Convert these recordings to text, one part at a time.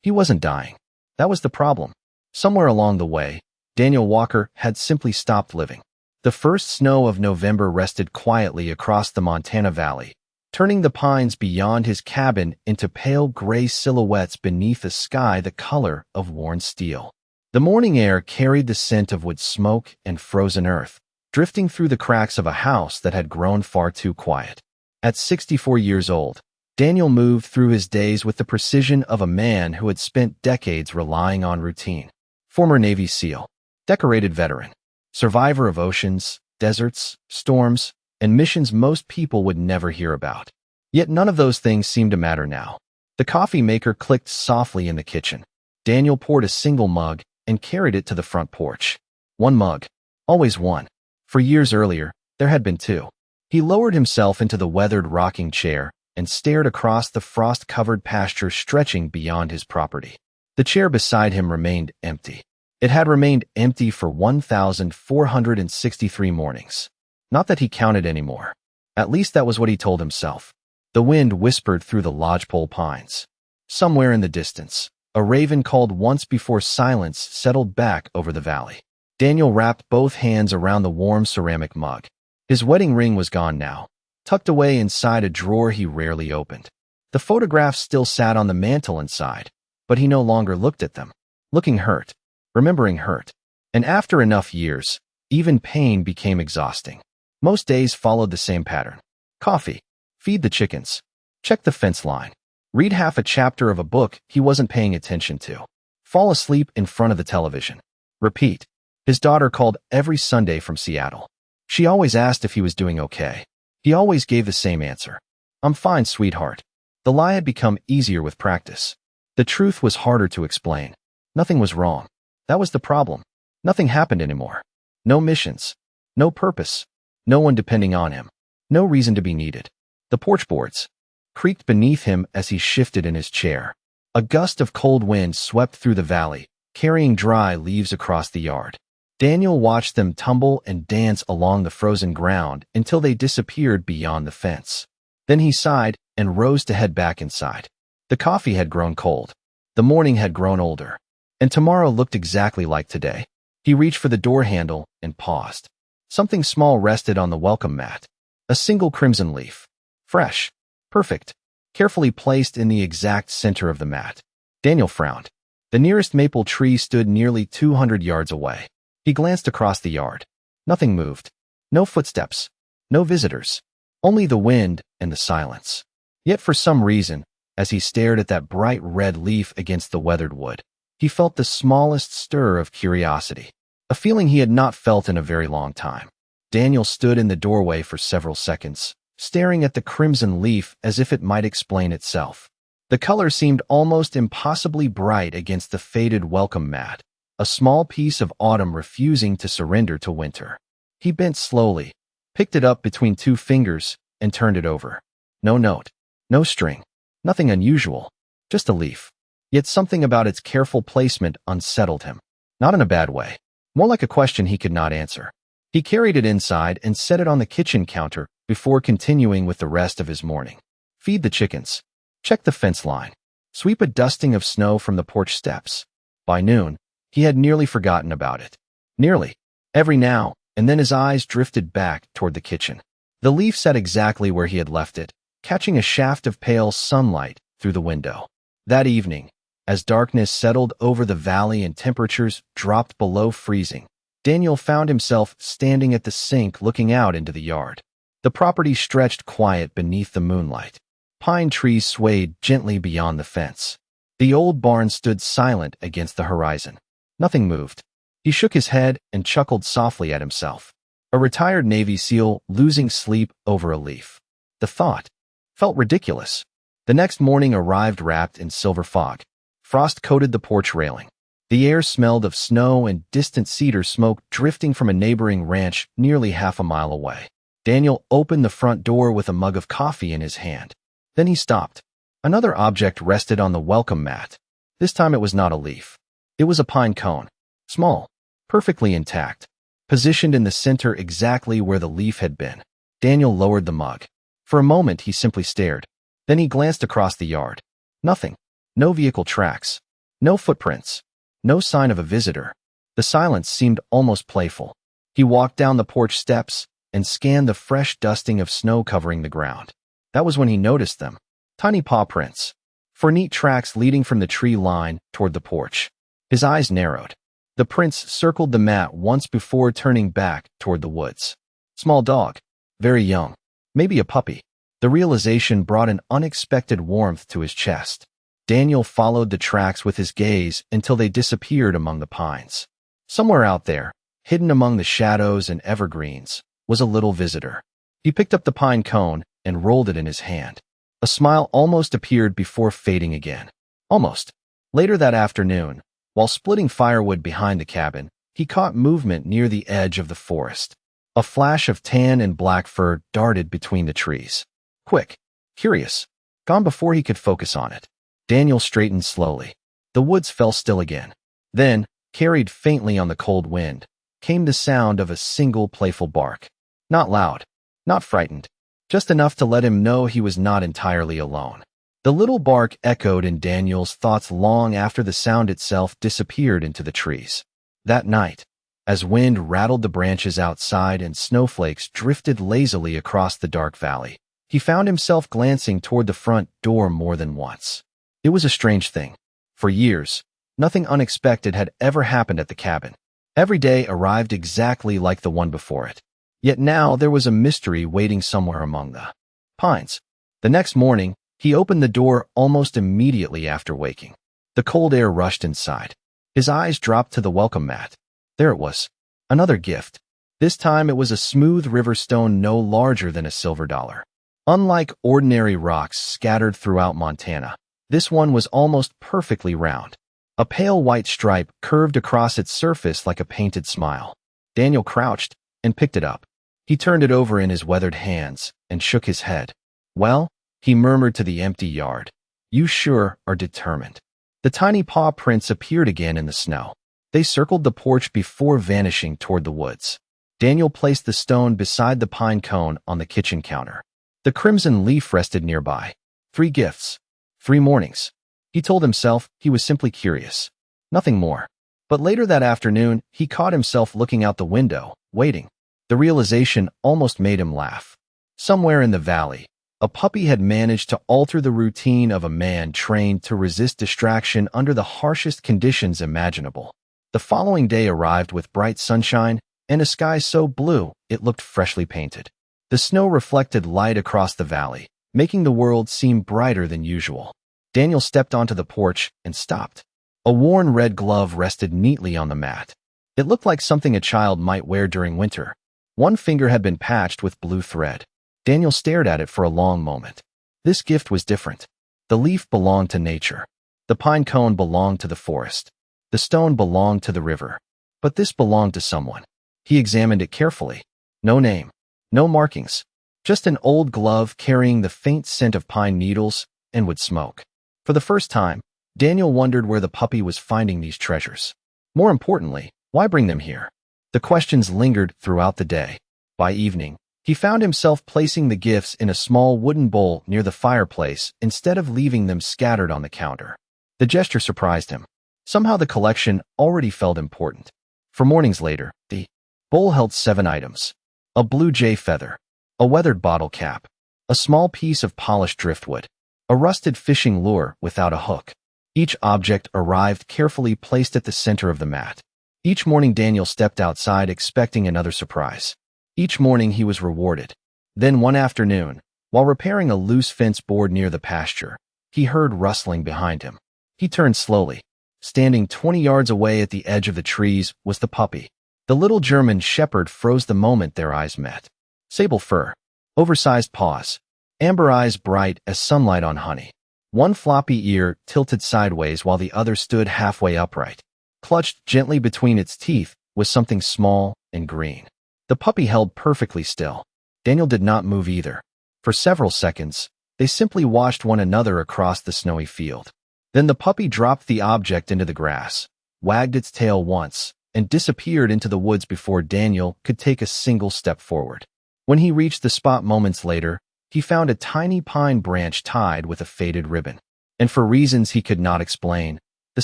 He wasn't dying. That was the problem. Somewhere along the way, Daniel Walker had simply stopped living. The first snow of November rested quietly across the Montana Valley, turning the pines beyond his cabin into pale gray silhouettes beneath a sky the color of worn steel. The morning air carried the scent of wood smoke and frozen earth, drifting through the cracks of a house that had grown far too quiet. At 64 years old, Daniel moved through his days with the precision of a man who had spent decades relying on routine. Former Navy SEAL, decorated veteran, survivor of oceans, deserts, storms, and missions most people would never hear about. Yet none of those things seemed to matter now. The coffee maker clicked softly in the kitchen. Daniel poured a single mug and carried it to the front porch. One mug. Always one. For years earlier, there had been two. He lowered himself into the weathered rocking chair and stared across the frost-covered pasture stretching beyond his property. The chair beside him remained empty. It had remained empty for 1,463 mornings. Not that he counted anymore. At least that was what he told himself. The wind whispered through the lodgepole pines. Somewhere in the distance, a raven called once before silence settled back over the valley. Daniel wrapped both hands around the warm ceramic mug. His wedding ring was gone now, tucked away inside a drawer he rarely opened. The photographs still sat on the mantel inside, but he no longer looked at them. Looking hurt, remembering hurt. And after enough years, even pain became exhausting. Most days followed the same pattern. Coffee, feed the chickens, check the fence line, read half a chapter of a book he wasn't paying attention to, fall asleep in front of the television. Repeat. His daughter called every Sunday from Seattle. She always asked if he was doing okay. He always gave the same answer. I'm fine, sweetheart. The lie had become easier with practice. The truth was harder to explain. Nothing was wrong. That was the problem. Nothing happened anymore. No missions. No purpose. No one depending on him. No reason to be needed. The porch boards creaked beneath him as he shifted in his chair. A gust of cold wind swept through the valley, carrying dry leaves across the yard. Daniel watched them tumble and dance along the frozen ground until they disappeared beyond the fence. Then he sighed and rose to head back inside. The coffee had grown cold. The morning had grown older. And tomorrow looked exactly like today. He reached for the door handle and paused. Something small rested on the welcome mat. A single crimson leaf. Fresh. Perfect. Carefully placed in the exact center of the mat. Daniel frowned. The nearest maple tree stood nearly 200 yards away. He glanced across the yard. Nothing moved. No footsteps. No visitors. Only the wind and the silence. Yet for some reason, as he stared at that bright red leaf against the weathered wood, he felt the smallest stir of curiosity. A feeling he had not felt in a very long time. Daniel stood in the doorway for several seconds, staring at the crimson leaf as if it might explain itself. The color seemed almost impossibly bright against the faded welcome mat, a small piece of autumn refusing to surrender to winter. He bent slowly, picked it up between two fingers, and turned it over. No note, no string, nothing unusual, just a leaf. Yet something about its careful placement unsettled him. Not in a bad way, more like a question he could not answer. He carried it inside and set it on the kitchen counter before continuing with the rest of his morning. Feed the chickens. Check the fence line. Sweep a dusting of snow from the porch steps. By noon, he had nearly forgotten about it. Nearly. Every now and then his eyes drifted back toward the kitchen. The leaf sat exactly where he had left it, catching a shaft of pale sunlight through the window. That evening, as darkness settled over the valley and temperatures dropped below freezing, Daniel found himself standing at the sink looking out into the yard. The property stretched quiet beneath the moonlight. Pine trees swayed gently beyond the fence. The old barn stood silent against the horizon. Nothing moved. He shook his head and chuckled softly at himself. A retired Navy SEAL losing sleep over a leaf. The thought felt ridiculous. The next morning arrived wrapped in silver fog. Frost coated the porch railing. The air smelled of snow and distant cedar smoke drifting from a neighboring ranch nearly half a mile away. Daniel opened the front door with a mug of coffee in his hand. Then he stopped. Another object rested on the welcome mat. This time it was not a leaf. It was a pine cone. Small, perfectly intact, positioned in the center exactly where the leaf had been. Daniel lowered the mug. For a moment he simply stared. Then he glanced across the yard. Nothing. No vehicle tracks. No footprints. No sign of a visitor. The silence seemed almost playful. He walked down the porch steps and scanned the fresh dusting of snow covering the ground. That was when he noticed them. Tiny paw prints. 4 neat tracks leading from the tree line toward the porch. His eyes narrowed. The prints circled the mat once before turning back toward the woods. Small dog. Very young. Maybe a puppy. The realization brought an unexpected warmth to his chest. Daniel followed the tracks with his gaze until they disappeared among the pines. Somewhere out there, hidden among the shadows and evergreens, was a little visitor. He picked up the pine cone and rolled it in his hand. A smile almost appeared before fading again. Almost. Later that afternoon, while splitting firewood behind the cabin, he caught movement near the edge of the forest. A flash of tan and black fur darted between the trees. Quick, curious, gone before he could focus on it. Daniel straightened slowly. The woods fell still again. Then, carried faintly on the cold wind, came the sound of a single playful bark. Not loud, not frightened, just enough to let him know he was not entirely alone. The little bark echoed in Daniel's thoughts long after the sound itself disappeared into the trees. That night, as wind rattled the branches outside and snowflakes drifted lazily across the dark valley, he found himself glancing toward the front door more than once. It was a strange thing. For years, nothing unexpected had ever happened at the cabin. Every day arrived exactly like the one before it. Yet now there was a mystery waiting somewhere among the pines. The next morning, he opened the door almost immediately after waking. The cold air rushed inside. His eyes dropped to the welcome mat. There it was. Another gift. This time it was a smooth river stone no larger than a silver dollar. Unlike ordinary rocks scattered throughout Montana, this one was almost perfectly round. A pale white stripe curved across its surface like a painted smile. Daniel crouched and picked it up. He turned it over in his weathered hands and shook his head. Well, he murmured to the empty yard, you sure are determined. The tiny paw prints appeared again in the snow. They circled the porch before vanishing toward the woods. Daniel placed the stone beside the pine cone on the kitchen counter. The crimson leaf rested nearby. 3 gifts. 3 mornings. He told himself he was simply curious. Nothing more. But later that afternoon, he caught himself looking out the window, waiting. The realization almost made him laugh. Somewhere in the valley, a puppy had managed to alter the routine of a man trained to resist distraction under the harshest conditions imaginable. The following day arrived with bright sunshine and a sky so blue it looked freshly painted. The snow reflected light across the valley, making the world seem brighter than usual. Daniel stepped onto the porch and stopped. A worn red glove rested neatly on the mat. It looked like something a child might wear during winter. One finger had been patched with blue thread. Daniel stared at it for a long moment. This gift was different. The leaf belonged to nature. The pine cone belonged to the forest. The stone belonged to the river. But this belonged to someone. He examined it carefully. No name. No markings. Just an old glove carrying the faint scent of pine needles and wood smoke. For the first time, Daniel wondered where the puppy was finding these treasures. More importantly, why bring them here? The questions lingered throughout the day. By evening, he found himself placing the gifts in a small wooden bowl near the fireplace instead of leaving them scattered on the counter. The gesture surprised him. Somehow the collection already felt important. For mornings later, the bowl held 7 items. A blue jay feather, a weathered bottle cap, a small piece of polished driftwood, a rusted fishing lure without a hook. Each object arrived carefully placed at the center of the mat. Each morning Daniel stepped outside expecting another surprise. Each morning he was rewarded. Then one afternoon, while repairing a loose fence board near the pasture, he heard rustling behind him. He turned slowly. Standing 20 yards away at the edge of the trees was the puppy. The little German shepherd froze the moment their eyes met. Sable fur, oversized paws, amber eyes bright as sunlight on honey. One floppy ear tilted sideways while the other stood halfway upright. Clutched gently between its teeth was something small and green. The puppy held perfectly still. Daniel did not move either. For several seconds, they simply watched one another across the snowy field. Then the puppy dropped the object into the grass, wagged its tail once, and disappeared into the woods before Daniel could take a single step forward. When he reached the spot moments later, he found a tiny pine branch tied with a faded ribbon. And for reasons he could not explain, The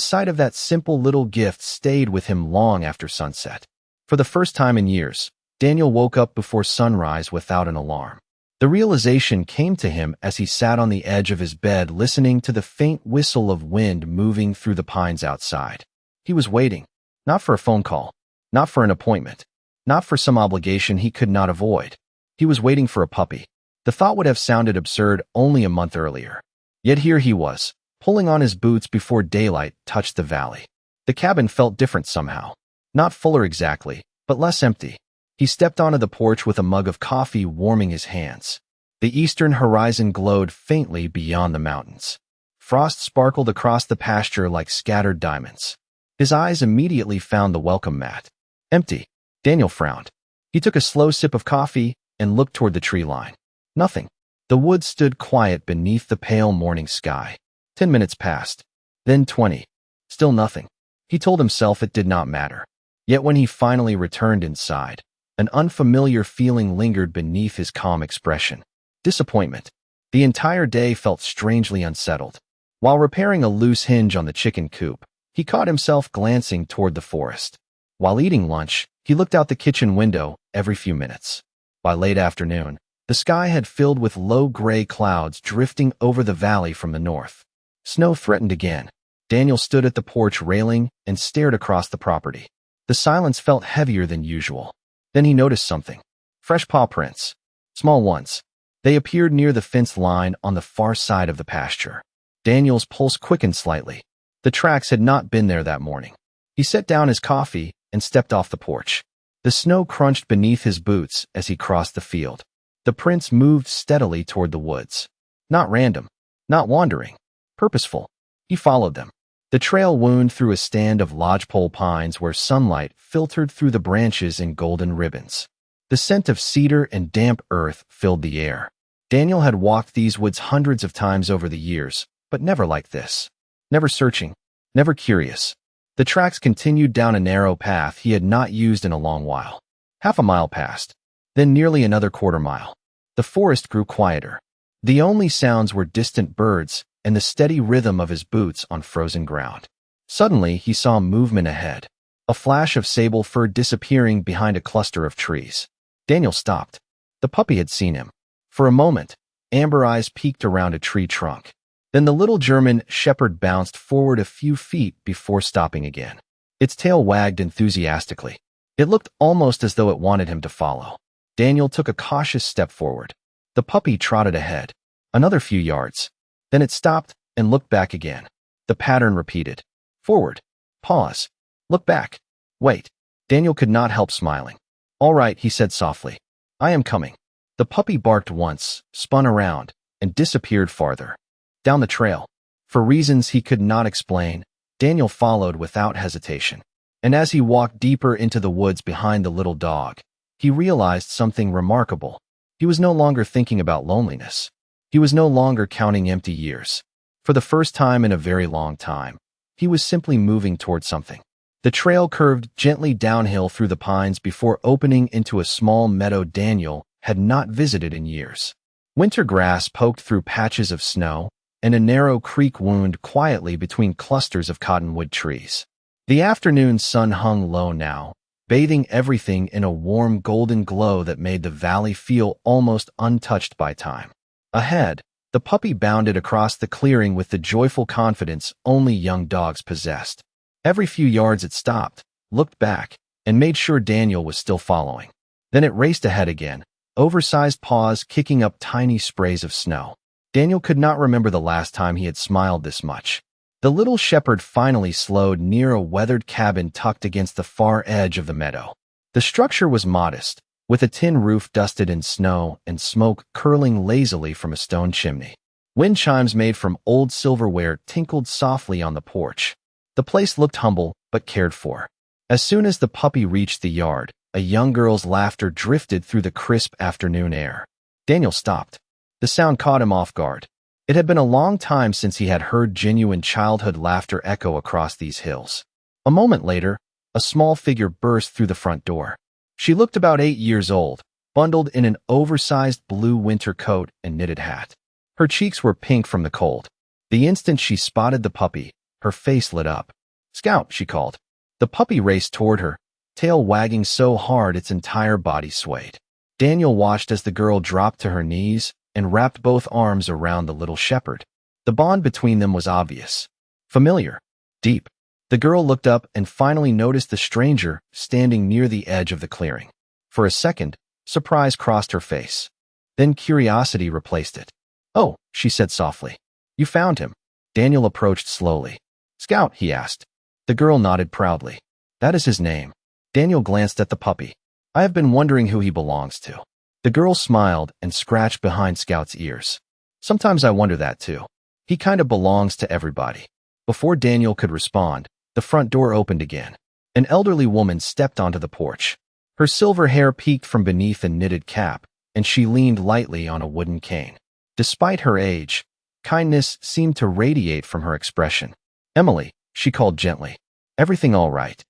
sight of that simple little gift stayed with him long after sunset. For the first time in years, Daniel woke up before sunrise without an alarm. The realization came to him as he sat on the edge of his bed listening to the faint whistle of wind moving through the pines outside. He was waiting, not for a phone call, not for an appointment, not for some obligation he could not avoid. He was waiting for a puppy. The thought would have sounded absurd only a month earlier. Yet here he was, pulling on his boots before daylight touched the valley. The cabin felt different somehow. Not fuller exactly, but less empty. He stepped onto the porch with a mug of coffee warming his hands. The eastern horizon glowed faintly beyond the mountains. Frost sparkled across the pasture like scattered diamonds. His eyes immediately found the welcome mat. Empty. Daniel frowned. He took a slow sip of coffee and looked toward the tree line. Nothing. The woods stood quiet beneath the pale morning sky. 10 minutes passed. Then 20. Still nothing. He told himself it did not matter. Yet when he finally returned inside, an unfamiliar feeling lingered beneath his calm expression. Disappointment. The entire day felt strangely unsettled. While repairing a loose hinge on the chicken coop, he caught himself glancing toward the forest. While eating lunch, he looked out the kitchen window every few minutes. By late afternoon, the sky had filled with low gray clouds drifting over the valley from the north. Snow threatened again. Daniel stood at the porch railing and stared across the property. The silence felt heavier than usual. Then he noticed something. Fresh paw prints. Small ones. They appeared near the fence line on the far side of the pasture. Daniel's pulse quickened slightly. The tracks had not been there that morning. He set down his coffee and stepped off the porch. The snow crunched beneath his boots as he crossed the field. The prints moved steadily toward the woods. Not random. Not wandering. Purposeful. He followed them. The trail wound through a stand of lodgepole pines where sunlight filtered through the branches in golden ribbons. The scent of cedar and damp earth filled the air. Daniel had walked these woods hundreds of times over the years, but never like this. Never searching. Never curious. The tracks continued down a narrow path he had not used in a long while. Half a mile passed. Then nearly another quarter mile. The forest grew quieter. The only sounds were distant birds and the steady rhythm of his boots on frozen ground. Suddenly, he saw movement ahead. A flash of sable fur disappearing behind a cluster of trees. Daniel stopped. The puppy had seen him. For a moment, amber eyes peeked around a tree trunk. Then the little German shepherd bounced forward a few feet before stopping again. Its tail wagged enthusiastically. It looked almost as though it wanted him to follow. Daniel took a cautious step forward. The puppy trotted ahead. Another few yards. Then it stopped and looked back again. The pattern repeated. Forward. Pause. Look back. Wait. Daniel could not help smiling. All right, he said softly. I am coming. The puppy barked once, spun around, and disappeared farther. Down the trail. For reasons he could not explain, Daniel followed without hesitation. And as he walked deeper into the woods behind the little dog, he realized something remarkable. He was no longer thinking about loneliness. He was no longer counting empty years. For the first time in a very long time, he was simply moving toward something. The trail curved gently downhill through the pines before opening into a small meadow Daniel had not visited in years. Winter grass poked through patches of snow, and a narrow creek wound quietly between clusters of cottonwood trees. The afternoon sun hung low now, bathing everything in a warm golden glow that made the valley feel almost untouched by time. Ahead, the puppy bounded across the clearing with the joyful confidence only young dogs possessed. Every few yards it stopped, looked back, and made sure Daniel was still following. Then it raced ahead again, oversized paws kicking up tiny sprays of snow. Daniel could not remember the last time he had smiled this much. The little shepherd finally slowed near a weathered cabin tucked against the far edge of the meadow. The structure was modest, with a tin roof dusted in snow and smoke curling lazily from a stone chimney. Wind chimes made from old silverware tinkled softly on the porch. The place looked humble but cared for. As soon as the puppy reached the yard, a young girl's laughter drifted through the crisp afternoon air. Daniel stopped. The sound caught him off guard. It had been a long time since he had heard genuine childhood laughter echo across these hills. A moment later, a small figure burst through the front door. She looked about 8 years old, bundled in an oversized blue winter coat and knitted hat. Her cheeks were pink from the cold. The instant she spotted the puppy, Her face lit up. "Scout," she called. The puppy raced toward her, tail wagging so hard its entire body swayed. Daniel watched as the girl dropped to her knees and wrapped both arms around the little shepherd. The bond between them was obvious. Familiar. Deep. The girl looked up and finally noticed the stranger standing near the edge of the clearing. For a second, surprise crossed her face. Then curiosity replaced it. "Oh," she said softly. "You found him." Daniel approached slowly. "Scout?" he asked. The girl nodded proudly. "That is his name." Daniel glanced at the puppy. "I have been wondering who he belongs to." The girl smiled and scratched behind Scout's ears. "Sometimes I wonder that too. He kind of belongs to everybody." Before Daniel could respond, the front door opened again. An elderly woman stepped onto the porch. Her silver hair peeked from beneath a knitted cap, and she leaned lightly on a wooden cane. Despite her age, kindness seemed to radiate from her expression. "Emily," she called gently. "Everything all right?"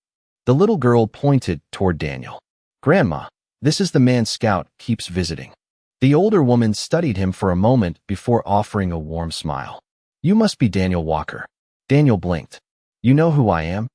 The little girl pointed toward Daniel. "Grandma, this is the man Scout keeps visiting." The older woman studied him for a moment before offering a warm smile. "You must be Daniel Walker." Daniel blinked. "You know who I am?"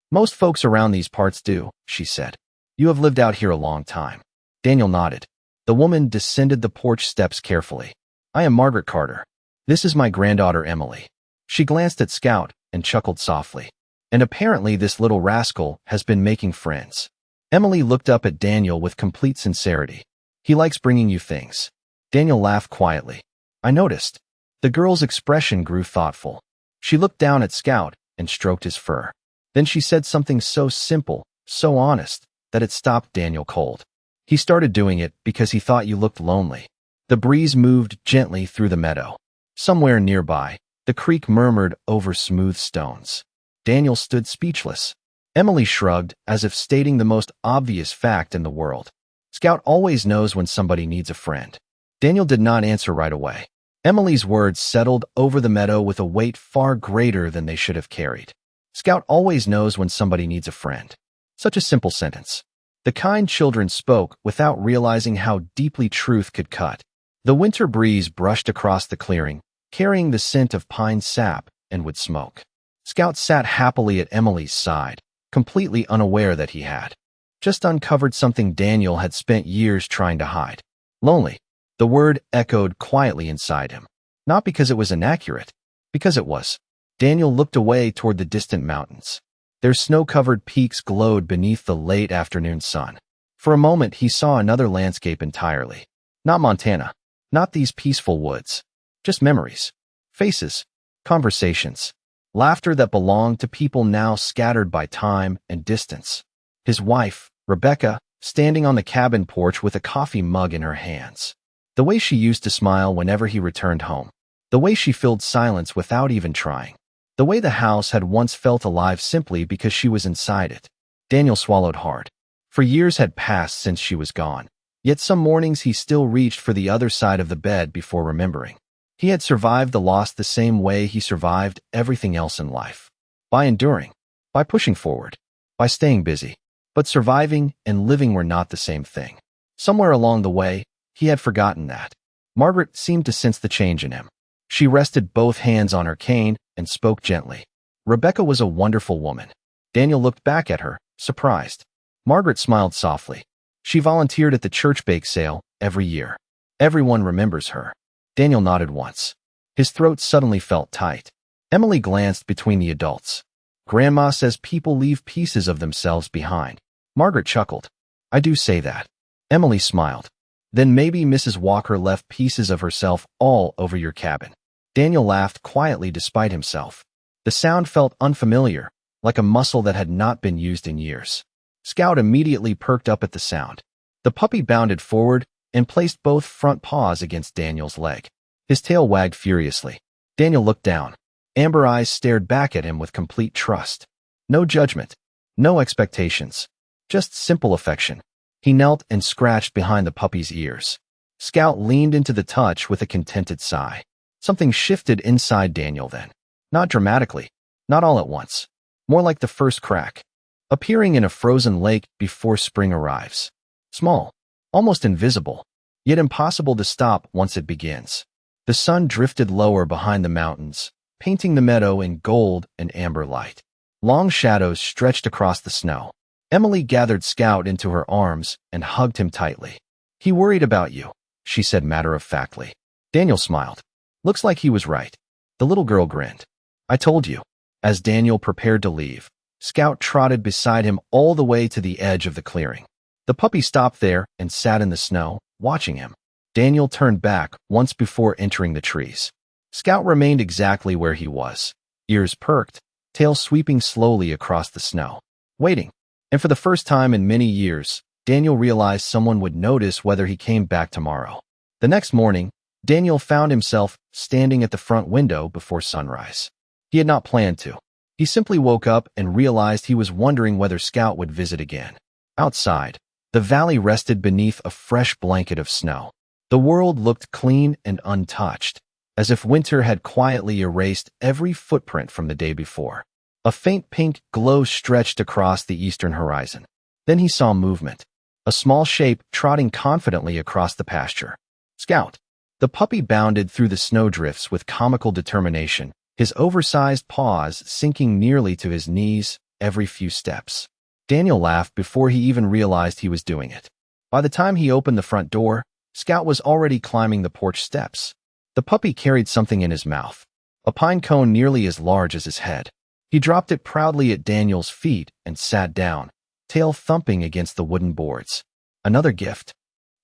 "Most folks around these parts do," she said. "You have lived out here a long time." Daniel nodded. The woman descended the porch steps carefully. "I am Margaret Carter. This is my granddaughter Emily." She glanced at Scout and chuckled softly. "And apparently this little rascal has been making friends." Emily looked up at Daniel with complete sincerity. "He likes bringing you things." Daniel laughed quietly. "I noticed." The girl's expression grew thoughtful. She looked down at Scout and stroked his fur. Then she said something so simple, so honest, that it stopped Daniel cold. "He started doing it because he thought you looked lonely." The breeze moved gently through the meadow. Somewhere nearby, the creek murmured over smooth stones. Daniel stood speechless. Emily shrugged, as if stating the most obvious fact in the world. "Scout always knows when somebody needs a friend." Daniel did not answer right away. Emily's words settled over the meadow with a weight far greater than they should have carried. Scout always knows when somebody needs a friend. Such a simple sentence. The kind children spoke without realizing how deeply truth could cut. The winter breeze brushed across the clearing, carrying the scent of pine sap and wood smoke. Scout sat happily at Emily's side, completely unaware that he had just uncovered something Daniel had spent years trying to hide. Lonely. The word echoed quietly inside him. Not because it was inaccurate, because it was. Daniel looked away toward the distant mountains. Their snow-covered peaks glowed beneath the late afternoon sun. For a moment he saw another landscape entirely. Not Montana. Not these peaceful woods. Just memories. Faces. Conversations. Laughter that belonged to people now scattered by time and distance. His wife, Rebecca, standing on the cabin porch with a coffee mug in her hands. The way she used to smile whenever he returned home. The way she filled silence without even trying. The way the house had once felt alive simply because she was inside it. Daniel swallowed hard. For years had passed since she was gone. Yet some mornings he still reached for the other side of the bed before remembering. He had survived the loss the same way he survived everything else in life. By enduring. By pushing forward. By staying busy. But surviving and living were not the same thing. Somewhere along the way, he had forgotten that. Margaret seemed to sense the change in him. She rested both hands on her cane and spoke gently. Rebecca was a wonderful woman. Daniel looked back at her, surprised. Margaret smiled softly. She volunteered at the church bake sale every year. Everyone remembers her. Daniel nodded once. His throat suddenly felt tight. Emily glanced between the adults. Grandma says people leave pieces of themselves behind. Margaret chuckled. I do say that. Emily smiled. Then maybe Mrs. Walker left pieces of herself all over your cabin. Daniel laughed quietly despite himself. The sound felt unfamiliar, like a muscle that had not been used in years. Scout immediately perked up at the sound. The puppy bounded forward and placed both front paws against Daniel's leg. His tail wagged furiously. Daniel looked down. Amber eyes stared back at him with complete trust. No judgment. No expectations. Just simple affection. He knelt and scratched behind the puppy's ears. Scout leaned into the touch with a contented sigh. Something shifted inside Daniel then. Not dramatically. Not all at once. More like the first crack. Appearing in a frozen lake before spring arrives. Small. Almost invisible. Yet impossible to stop once it begins. The sun drifted lower behind the mountains, painting the meadow in gold and amber light. Long shadows stretched across the snow. Emily gathered Scout into her arms and hugged him tightly. "He worried about you," she said matter-of-factly. Daniel smiled. "Looks like he was right." The little girl grinned. "I told you." As Daniel prepared to leave, Scout trotted beside him all the way to the edge of the clearing. The puppy stopped there and sat in the snow, watching him. Daniel turned back once before entering the trees. Scout remained exactly where he was, ears perked, tail sweeping slowly across the snow, waiting. And for the first time in many years, Daniel realized someone would notice whether he came back tomorrow. The next morning, Daniel found himself standing at the front window before sunrise. He had not planned to. He simply woke up and realized he was wondering whether Scout would visit again. Outside, the valley rested beneath a fresh blanket of snow. The world looked clean and untouched, as if winter had quietly erased every footprint from the day before. A faint pink glow stretched across the eastern horizon. Then he saw movement, a small shape trotting confidently across the pasture. Scout. The puppy bounded through the snowdrifts with comical determination, his oversized paws sinking nearly to his knees every few steps. Daniel laughed before he even realized he was doing it. By the time he opened the front door, Scout was already climbing the porch steps. The puppy carried something in his mouth, a pine cone nearly as large as his head. He dropped it proudly at Daniel's feet and sat down, tail thumping against the wooden boards. "Another gift?"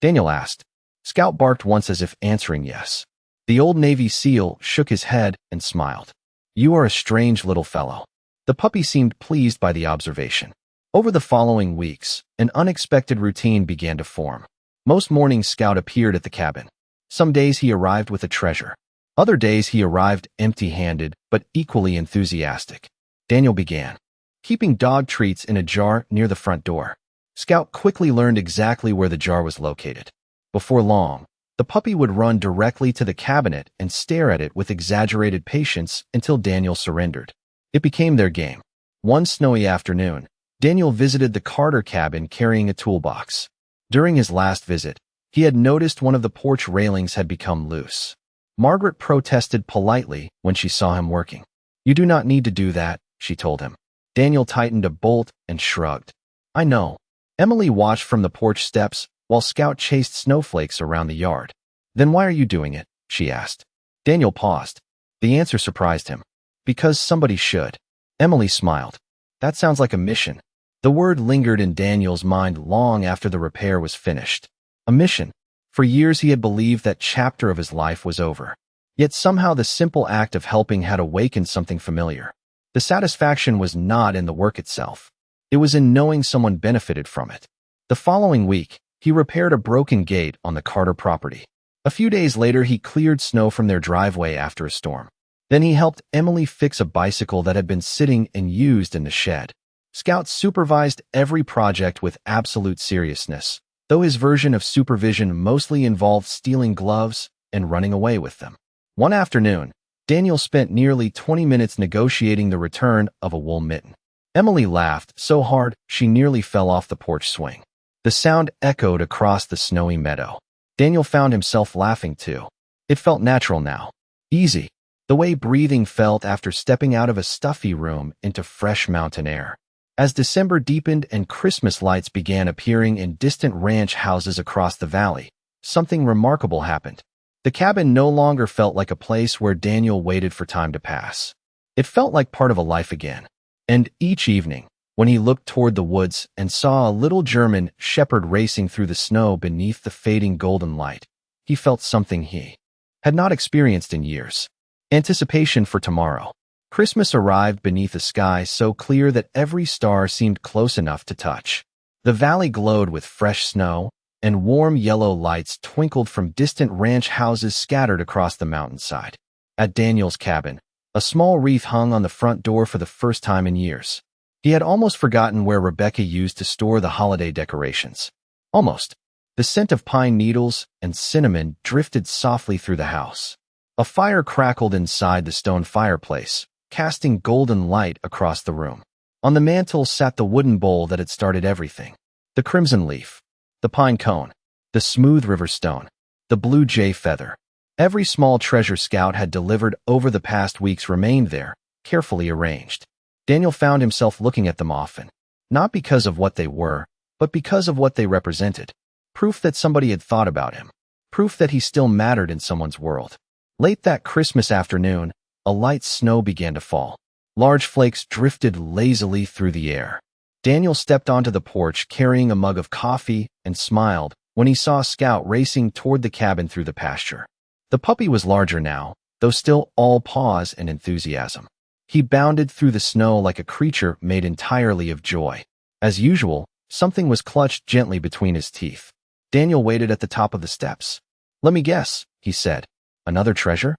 Daniel asked. Scout barked once as if answering yes. The old Navy SEAL shook his head and smiled. "You are a strange little fellow." The puppy seemed pleased by the observation. Over the following weeks, an unexpected routine began to form. Most mornings Scout appeared at the cabin. Some days he arrived with a treasure. Other days he arrived empty-handed, but equally enthusiastic. Daniel began keeping dog treats in a jar near the front door. Scout quickly learned exactly where the jar was located. Before long, the puppy would run directly to the cabinet and stare at it with exaggerated patience until Daniel surrendered. It became their game. One snowy afternoon, Daniel visited the Carter cabin carrying a toolbox. During his last visit, he had noticed one of the porch railings had become loose. Margaret protested politely when she saw him working. "You do not need to do that," she told him. Daniel tightened a bolt and shrugged. "I know." Emily watched from the porch steps while Scout chased snowflakes around the yard. "Then why are you doing it?" she asked. Daniel paused. The answer surprised him. "Because somebody should." Emily smiled. "That sounds like a mission." The word lingered in Daniel's mind long after the repair was finished. A mission. For years he had believed that chapter of his life was over. Yet somehow the simple act of helping had awakened something familiar. The satisfaction was not in the work itself. It was in knowing someone benefited from it. The following week, he repaired a broken gate on the Carter property. A few days later, he cleared snow from their driveway after a storm. Then he helped Emily fix a bicycle that had been sitting and used in the shed. Scout supervised every project with absolute seriousness, though his version of supervision mostly involved stealing gloves and running away with them. One afternoon, Daniel spent nearly 20 minutes negotiating the return of a wool mitten. Emily laughed so hard she nearly fell off the porch swing. The sound echoed across the snowy meadow. Daniel found himself laughing too. It felt natural now. Easy. The way breathing felt after stepping out of a stuffy room into fresh mountain air. As December deepened and Christmas lights began appearing in distant ranch houses across the valley, something remarkable happened. The cabin no longer felt like a place where Daniel waited for time to pass. It felt like part of a life again. And each evening, when he looked toward the woods and saw a little German shepherd racing through the snow beneath the fading golden light, he felt something he had not experienced in years. Anticipation for tomorrow. Christmas arrived beneath a sky so clear that every star seemed close enough to touch. The valley glowed with fresh snow, and warm yellow lights twinkled from distant ranch houses scattered across the mountainside. At Daniel's cabin, a small wreath hung on the front door for the first time in years. He had almost forgotten where Rebecca used to store the holiday decorations. Almost. The scent of pine needles and cinnamon drifted softly through the house. A fire crackled inside the stone fireplace, casting golden light across the room. On the mantel sat the wooden bowl that had started everything. The crimson leaf, the pine cone, the smooth river stone, the blue jay feather. Every small treasure Scout had delivered over the past weeks remained there, carefully arranged. Daniel found himself looking at them often, not because of what they were, but because of what they represented. Proof that somebody had thought about him. Proof that he still mattered in someone's world. Late that Christmas afternoon, a light snow began to fall. Large flakes drifted lazily through the air. Daniel stepped onto the porch carrying a mug of coffee and smiled when he saw Scout racing toward the cabin through the pasture. The puppy was larger now, though still all paws and enthusiasm. He bounded through the snow like a creature made entirely of joy. As usual, something was clutched gently between his teeth. Daniel waited at the top of the steps. "Let me guess," he said. "Another treasure?"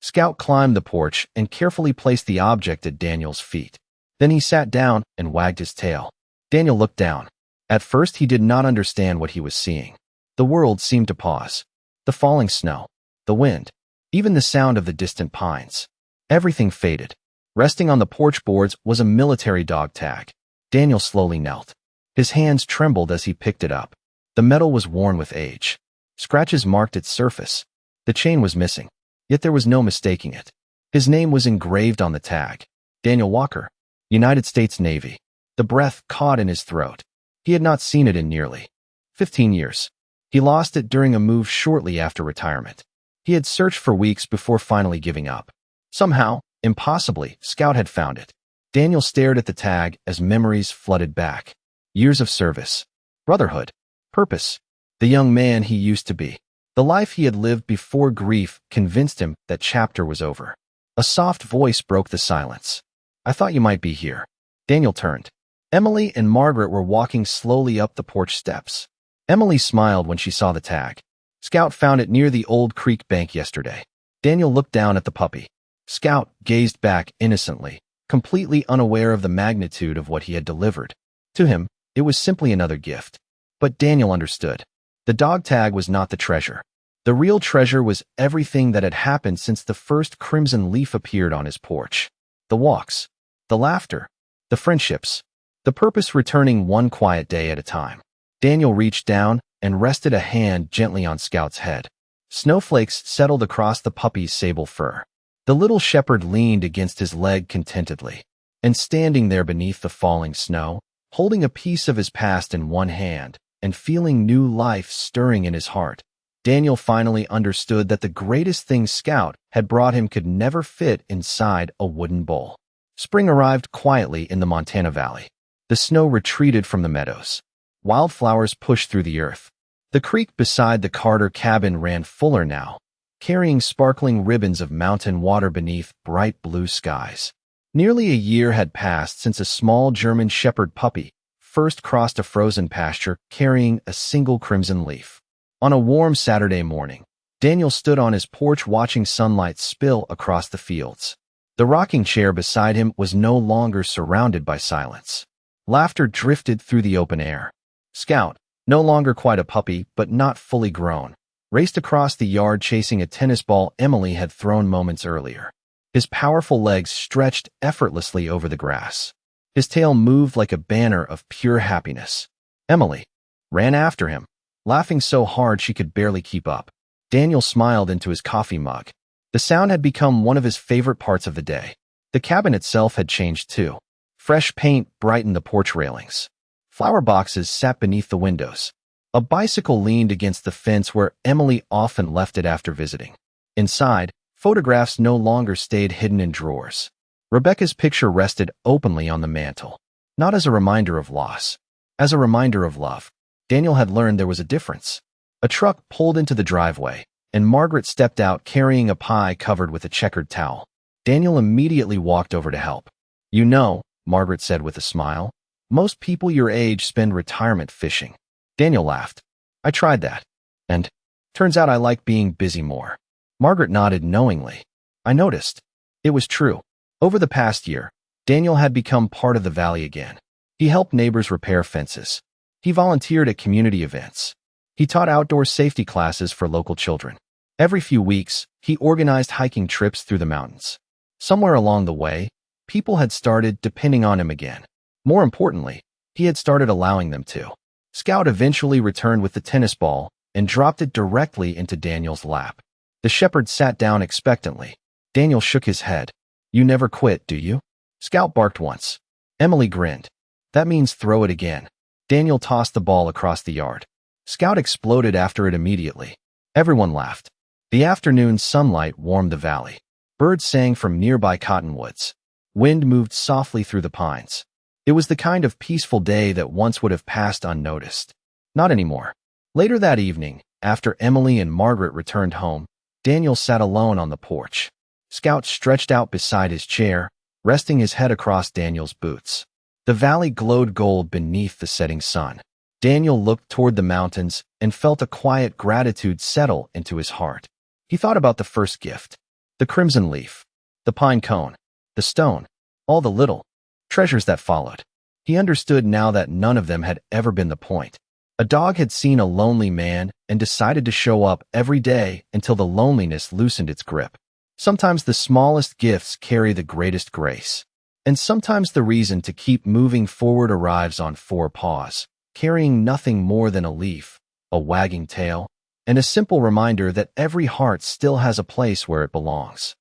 Scout climbed the porch and carefully placed the object at Daniel's feet. Then he sat down and wagged his tail. Daniel looked down. At first, he did not understand what he was seeing. The world seemed to pause. The falling snow, the wind, even the sound of the distant pines. Everything faded. Resting on the porch boards was a military dog tag. Daniel slowly knelt. His hands trembled as he picked it up. The metal was worn with age. Scratches marked its surface. The chain was missing, yet there was no mistaking it. His name was engraved on the tag. Daniel Walker, United States Navy. The breath caught in his throat. He had not seen it in nearly 15 years. He lost it during a move shortly after retirement. He had searched for weeks before finally giving up. Somehow, impossibly, Scout had found it. Daniel stared at the tag as memories flooded back. Years of service, brotherhood, purpose. The young man he used to be. The life he had lived before grief convinced him that chapter was over. A soft voice broke the silence. "I thought you might be here." Daniel turned. Emily and Margaret were walking slowly up the porch steps. Emily smiled when she saw the tag. "Scout found it near the old creek bank yesterday." Daniel looked down at the puppy. Scout gazed back innocently, completely unaware of the magnitude of what he had delivered. To him, it was simply another gift. But Daniel understood. The dog tag was not the treasure. The real treasure was everything that had happened since the first crimson leaf appeared on his porch. The walks, the laughter, the friendships, the purpose returning one quiet day at a time. Daniel reached down and rested a hand gently on Scout's head. Snowflakes settled across the puppy's sable fur. The little shepherd leaned against his leg contentedly, and standing there beneath the falling snow, holding a piece of his past in one hand and feeling new life stirring in his heart, Daniel finally understood that the greatest thing Scout had brought him could never fit inside a wooden bowl. Spring arrived quietly in the Montana Valley. The snow retreated from the meadows. Wildflowers pushed through the earth. The creek beside the Carter cabin ran fuller now, carrying sparkling ribbons of mountain water beneath bright blue skies. Nearly a year had passed since a small German shepherd puppy first crossed a frozen pasture carrying a single crimson leaf. On a warm Saturday morning, Daniel stood on his porch watching sunlight spill across the fields. The rocking chair beside him was no longer surrounded by silence. Laughter drifted through the open air. Scout, no longer quite a puppy but not fully grown, raced across the yard chasing a tennis ball Emily had thrown moments earlier. His powerful legs stretched effortlessly over the grass. His tail moved like a banner of pure happiness. Emily ran after him, laughing so hard she could barely keep up. Daniel smiled into his coffee mug. The sound had become one of his favorite parts of the day. The cabin itself had changed too. Fresh paint brightened the porch railings. Flower boxes sat beneath the windows. A bicycle leaned against the fence where Emily often left it after visiting. Inside, photographs no longer stayed hidden in drawers. Rebecca's picture rested openly on the mantel, not as a reminder of loss, as a reminder of love. Daniel had learned there was a difference. A truck pulled into the driveway, and Margaret stepped out carrying a pie covered with a checkered towel. Daniel immediately walked over to help. "You know," Margaret said with a smile, "most people your age spend retirement fishing." Daniel laughed. "I tried that. And turns out I like being busy more." Margaret nodded knowingly. "I noticed." It was true. Over the past year, Daniel had become part of the valley again. He helped neighbors repair fences. He volunteered at community events. He taught outdoor safety classes for local children. Every few weeks, he organized hiking trips through the mountains. Somewhere along the way, people had started depending on him again. More importantly, he had started allowing them to. Scout eventually returned with the tennis ball and dropped it directly into Daniel's lap. The shepherd sat down expectantly. Daniel shook his head. You never quit, do you? Scout barked once. Emily grinned. That means throw it again. Daniel tossed the ball across the yard. Scout exploded after it immediately. Everyone laughed. The afternoon sunlight warmed the valley. Birds sang from nearby cottonwoods. Wind moved softly through the pines. It was the kind of peaceful day that once would have passed unnoticed. Not anymore. Later that evening, after Emily and Margaret returned home, Daniel sat alone on the porch. Scout stretched out beside his chair, resting his head across Daniel's boots. The valley glowed gold beneath the setting sun. Daniel looked toward the mountains and felt a quiet gratitude settle into his heart. He thought about the first gift, the crimson leaf, the pine cone, the stone, all the little treasures that followed. He understood now that none of them had ever been the point. A dog had seen a lonely man and decided to show up every day until the loneliness loosened its grip. Sometimes the smallest gifts carry the greatest grace. And sometimes the reason to keep moving forward arrives on four paws, carrying nothing more than a leaf, a wagging tail, and a simple reminder that every heart still has a place where it belongs.